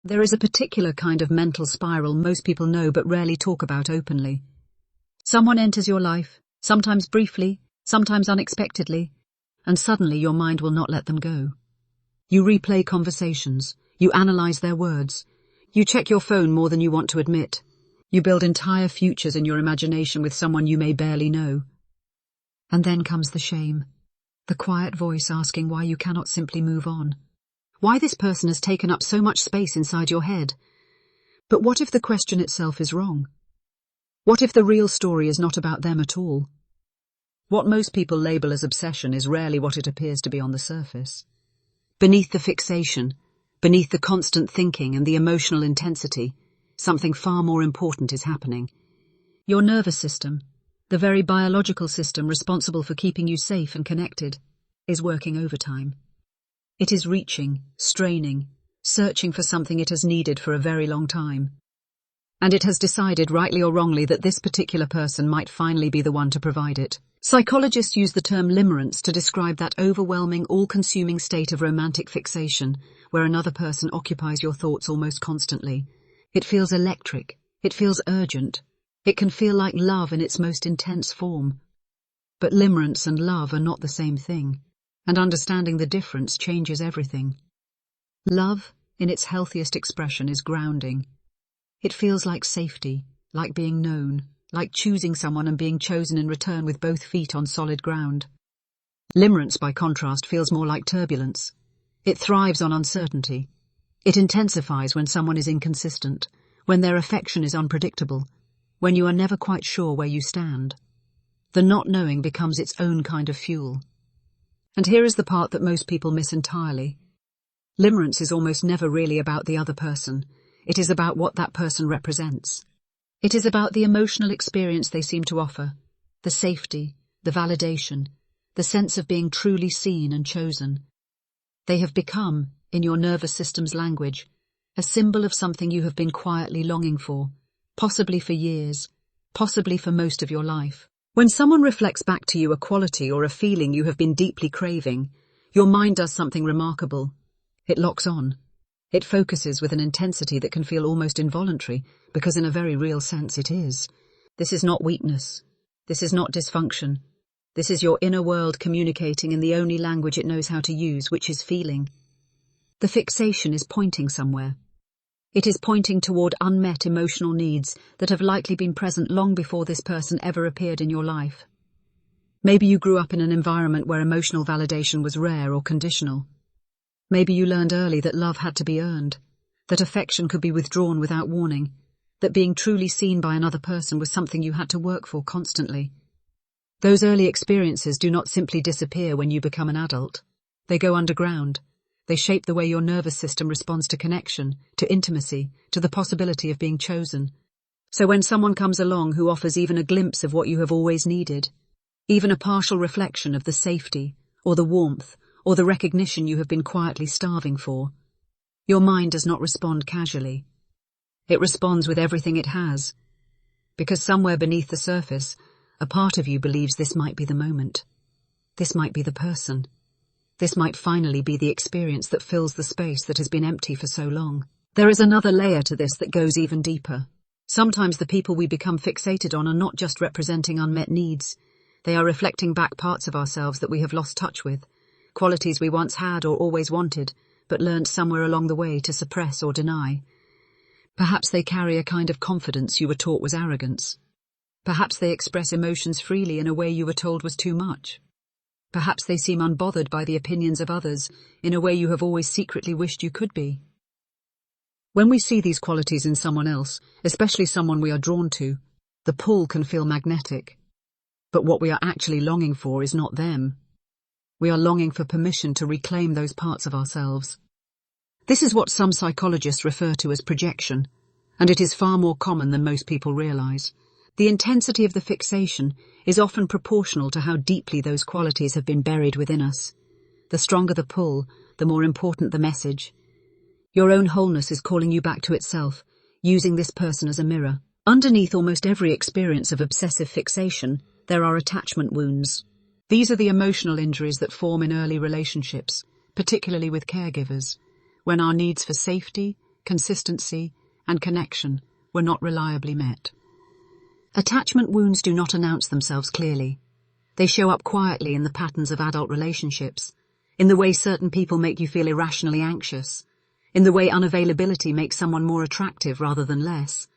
There is a particular kind of mental spiral most people know but rarely talk about openly. Someone enters your life, sometimes briefly, sometimes unexpectedly, and suddenly your mind will not let them go. You replay conversations, you analyze their words, you check your phone more than you want to admit. You build entire futures in your imagination with someone you may barely know. And then comes the shame, the quiet voice asking why you cannot simply move on. Why this person has taken up so much space inside your head. But what if the question itself is wrong? What if the real story is not about them at all? What most people label as obsession is rarely what it appears to be on the surface. Beneath the fixation, beneath the constant thinking and the emotional intensity, something far more important is happening. Your nervous system, the very biological system responsible for keeping you safe and connected, is working overtime. It is reaching, straining, searching for something it has needed for a very long time. And it has decided, rightly or wrongly, that this particular person might finally be the one to provide it. Psychologists use the term limerence to describe that overwhelming, all-consuming state of romantic fixation, where another person occupies your thoughts almost constantly. It feels electric. It feels urgent. It can feel like love in its most intense form. But limerence and love are not the same thing, and understanding the difference changes everything. Love, in its healthiest expression, is grounding. It feels like safety, like being known, like choosing someone and being chosen in return with both feet on solid ground. Limerence, by contrast, feels more like turbulence. It thrives on uncertainty. It intensifies when someone is inconsistent, when their affection is unpredictable, when you are never quite sure where you stand. The not knowing becomes its own kind of fuel. And here is the part that most people miss entirely. Limerence is almost never really about the other person. It is about what that person represents. It is about the emotional experience they seem to offer, the safety, the validation, the sense of being truly seen and chosen. They have become, in your nervous system's language, a symbol of something you have been quietly longing for, possibly for years, possibly for most of your life. When someone reflects back to you a quality or a feeling you have been deeply craving, your mind does something remarkable. It locks on. It focuses with an intensity that can feel almost involuntary, because in a very real sense it is. This is not weakness. This is not dysfunction. This is your inner world communicating in the only language it knows how to use, which is feeling. The fixation is pointing somewhere. It is pointing toward unmet emotional needs that have likely been present long before this person ever appeared in your life. Maybe you grew up in an environment where emotional validation was rare or conditional. Maybe you learned early that love had to be earned, that affection could be withdrawn without warning, that being truly seen by another person was something you had to work for constantly. Those early experiences do not simply disappear when you become an adult. They go underground. They shape the way your nervous system responds to connection, to intimacy, to the possibility of being chosen. So when someone comes along who offers even a glimpse of what you have always needed, even a partial reflection of the safety, or the warmth, or the recognition you have been quietly starving for, your mind does not respond casually. It responds with everything it has, because somewhere beneath the surface, a part of you believes this might be the moment. This might be the person. This might finally be the experience that fills the space that has been empty for so long. There is another layer to this that goes even deeper. Sometimes the people we become fixated on are not just representing unmet needs. They are reflecting back parts of ourselves that we have lost touch with, qualities we once had or always wanted, but learned somewhere along the way to suppress or deny. Perhaps they carry a kind of confidence you were taught was arrogance. Perhaps they express emotions freely in a way you were told was too much. Perhaps they seem unbothered by the opinions of others in a way you have always secretly wished you could be. When we see these qualities in someone else, especially someone we are drawn to, the pull can feel magnetic. But what we are actually longing for is not them. We are longing for permission to reclaim those parts of ourselves. This is what some psychologists refer to as projection, and it is far more common than most people realize. The intensity of the fixation is often proportional to how deeply those qualities have been buried within us. The stronger the pull, the more important the message. Your own wholeness is calling you back to itself, using this person as a mirror. Underneath almost every experience of obsessive fixation, there are attachment wounds. These are the emotional injuries that form in early relationships, particularly with caregivers, when our needs for safety, consistency, and connection were not reliably met. Attachment wounds do not announce themselves clearly. They show up quietly in the patterns of adult relationships, in the way certain people make you feel irrationally anxious, in the way unavailability makes someone more attractive rather than less,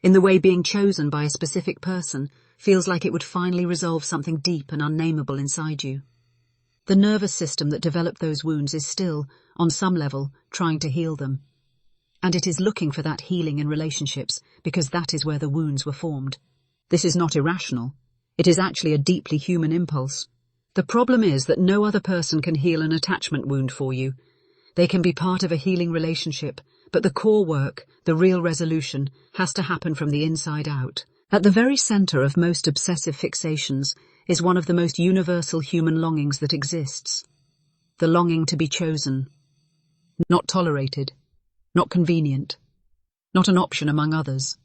in the way being chosen by a specific person feels like it would finally resolve something deep and unnameable inside you. The nervous system that developed those wounds is still, on some level, trying to heal them. And it is looking for that healing in relationships because that is where the wounds were formed. This is not irrational. It is actually a deeply human impulse. The problem is that no other person can heal an attachment wound for you. They can be part of a healing relationship, but the core work, the real resolution, has to happen from the inside out. At the very center of most obsessive fixations is one of the most universal human longings that exists. The longing to be chosen. Not tolerated. Not convenient. Not an option among others.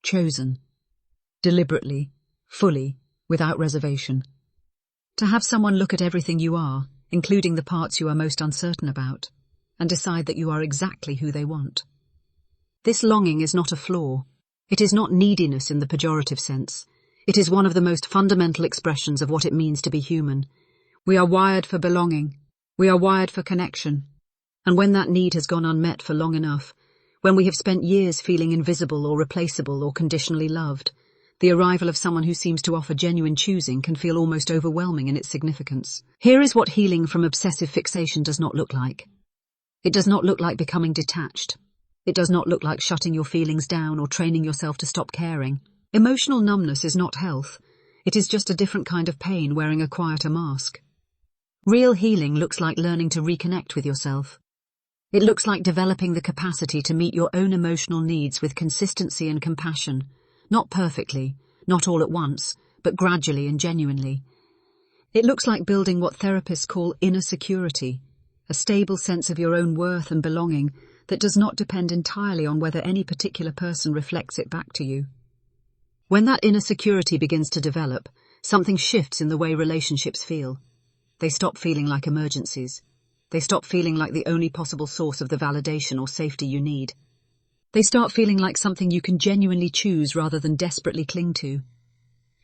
Chosen. Deliberately. Fully. Without reservation. To have someone look at everything you are, including the parts you are most uncertain about, and decide that you are exactly who they want. This longing is not a flaw. It is not neediness in the pejorative sense. It is one of the most fundamental expressions of what it means to be human. We are wired for belonging. We are wired for connection. And when that need has gone unmet for long enough, when we have spent years feeling invisible or replaceable or conditionally loved, the arrival of someone who seems to offer genuine choosing can feel almost overwhelming in its significance. Here is what healing from obsessive fixation does not look like. It does not look like becoming detached. It does not look like shutting your feelings down or training yourself to stop caring. Emotional numbness is not health. It is just a different kind of pain wearing a quieter mask. Real healing looks like learning to reconnect with yourself. It looks like developing the capacity to meet your own emotional needs with consistency and compassion. Not perfectly, not all at once, but gradually and genuinely. It looks like building what therapists call inner security, a stable sense of your own worth and belonging that does not depend entirely on whether any particular person reflects it back to you. When that inner security begins to develop, something shifts in the way relationships feel. They stop feeling like emergencies. They stop feeling like the only possible source of the validation or safety you need. They start feeling like something you can genuinely choose rather than desperately cling to.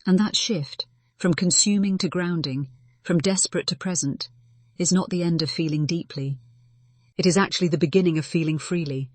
And that shift, from consuming to grounding, from desperate to present, is not the end of feeling deeply. It is actually the beginning of feeling freely,